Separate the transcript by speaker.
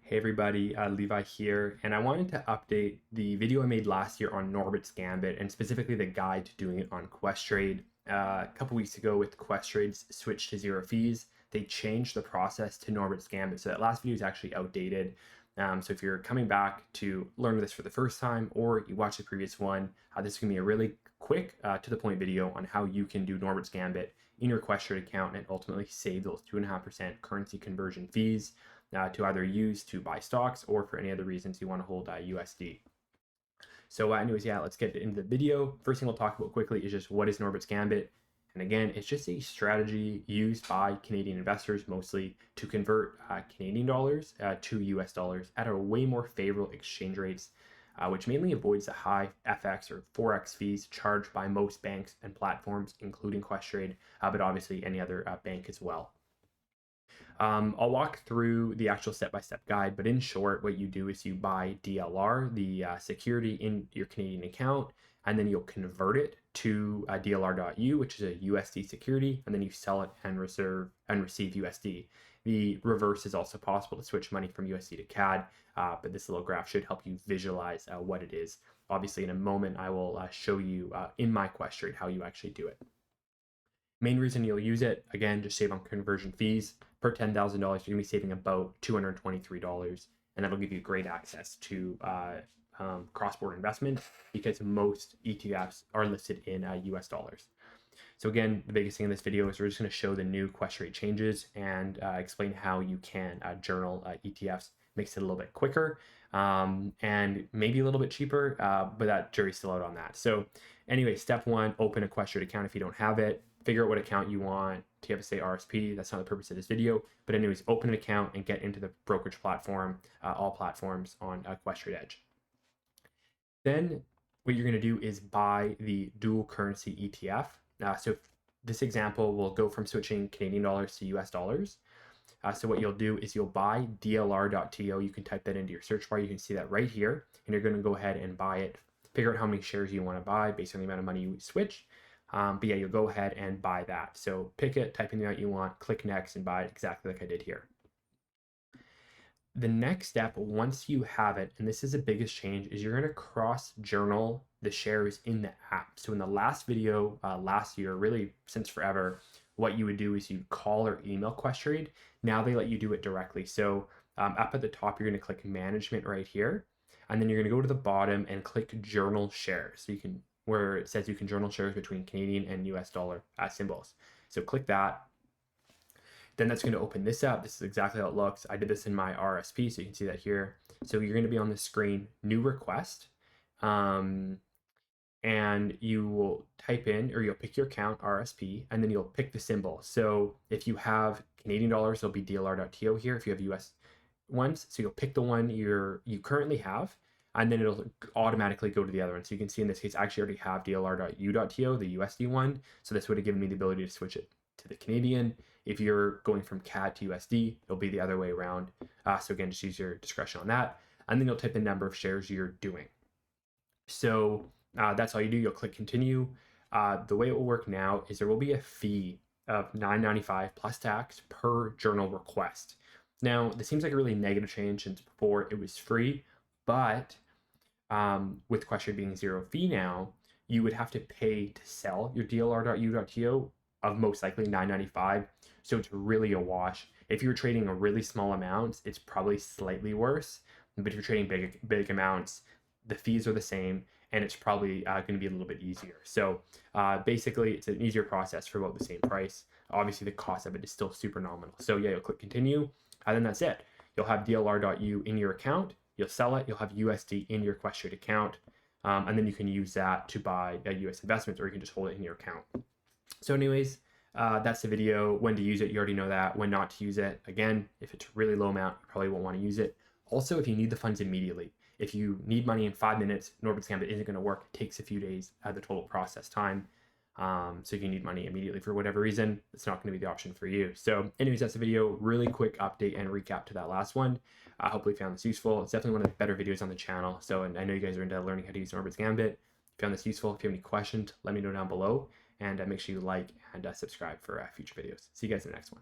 Speaker 1: Hey everybody, Levi here, and I wanted to update the video I made last year on Norbert's Gambit, and specifically the guide to doing it on Questrade. A couple weeks ago with Questrade's switch to zero fees, they changed the process to Norbert's Gambit, so that last video is actually outdated. So if you're coming back to learn this for the first time, or you watched the previous one, this is going to be a really quick, to the point video on how you can do Norbert's Gambit in your Questrade account and ultimately save those 2.5% currency conversion fees to either use to buy stocks or for any other reasons you want to hold USD. So anyways, yeah, let's get into the video. First thing we'll talk about quickly is just what is Norbert's Gambit. And again, it's just a strategy used by Canadian investors mostly to convert Canadian dollars to US dollars at a way more favorable exchange rates, which mainly avoids the high FX or Forex fees charged by most banks and platforms, including Questrade, but obviously any other bank as well. I'll walk through the actual step-by-step guide, but in short, what you do is you buy DLR, the security in your Canadian account, and then you'll convert it to DLR.U, which is a USD security, and then you sell it and receive USD. The reverse is also possible to switch money from USD to CAD, but this little graph should help you visualize what it is. Obviously, in a moment, I will show you in my Questrade how you actually do it. Main reason you'll use it, again, just save on conversion fees. Per $10,000, you're going to be saving about $223, and that'll give you great access to cross-border investment because most ETFs are listed in US dollars. So again, the biggest thing in this video is we're just going to show the new Questrade changes and explain how you can journal ETFs. Makes it a little bit quicker and maybe a little bit cheaper, but that jury's still out on that. So anyway, step one, open a Questrade account if you don't have it. Figure out what account you want. TFSA RSP, that's not the purpose of this video. But anyways, open an account and get into the brokerage platform, all platforms on Questrade Edge. Then what you're going to do is buy the dual currency ETF. So this example will go from switching Canadian dollars to US dollars. So what you'll do is you'll buy DLR.to. You can type that into your search bar. You can see that right here. And you're going to go ahead and buy it. Figure out how many shares you want to buy based on the amount of money you switch. But yeah, you'll go ahead and buy that. So pick it, type in the amount you want, click next, and buy it exactly like I did here. The next step, once you have it, and this is the biggest change, is you're going to cross-journal the shares in the app. So in the last video, last year, really since forever, what you would do is you call or email Questrade. Now they let you do it directly. So up at the top, you're going to click Management right here. And then you're going to go to the bottom and click Journal Shares. So you can, where it says you can journal shares between Canadian and US dollar symbols. So click that. Then that's going to open this up. This is exactly how it looks. I did this in my RSP, so you can see that here. So you're going to be on the screen, new request. And you will type in, or you'll pick your account, RSP, and then you'll pick the symbol. So if you have Canadian dollars, it'll be DLR.to here. If you have US ones, so you'll pick the one you currently have, and then it'll automatically go to the other one. So you can see in this case, I actually already have DLR.U.to, the USD one. So this would have given me the ability to switch it to the Canadian. If you're going from CAD to USD, it'll be the other way around. So again, just use your discretion on that. And then you'll type the number of shares you're doing. So that's all you do. You'll click continue. The way it will work now is there will be a fee of $9.95 plus tax per journal request. Now, this seems like a really negative change since before it was free, but with Questrade being zero fee now, you would have to pay to sell your DLR.U.to of most likely $9.95. So it's really a wash. If you're trading a really small amount, it's probably slightly worse. But if you're trading big amounts, the fees are the same, and it's probably going to be a little bit easier. So basically, it's an easier process for about the same price. Obviously, the cost of it is still super nominal. So yeah, you'll click continue, and then that's it. You'll have DLR.U in your account. You'll sell it. You'll have USD in your Questrade account, and then you can use that to buy US investments, or you can just hold it in your account. So anyways, that's the video. When to use it, you already know that. When not to use it, again, if it's a really low amount, you probably won't want to use it. Also, if you need the funds immediately, if you need money in 5 minutes, Norbert's Gambit isn't going to work. It takes a few days at the total process time. So if you need money immediately for whatever reason, it's not going to be the option for you. So anyways, that's the video. Really quick update and recap to that last one. Hopefully you found this useful. It's definitely one of the better videos on the channel. So, and I know you guys are into learning how to use Norbert's Gambit. If you found this useful, if you have any questions, let me know down below. And make sure you like and subscribe for future videos. See you guys in the next one.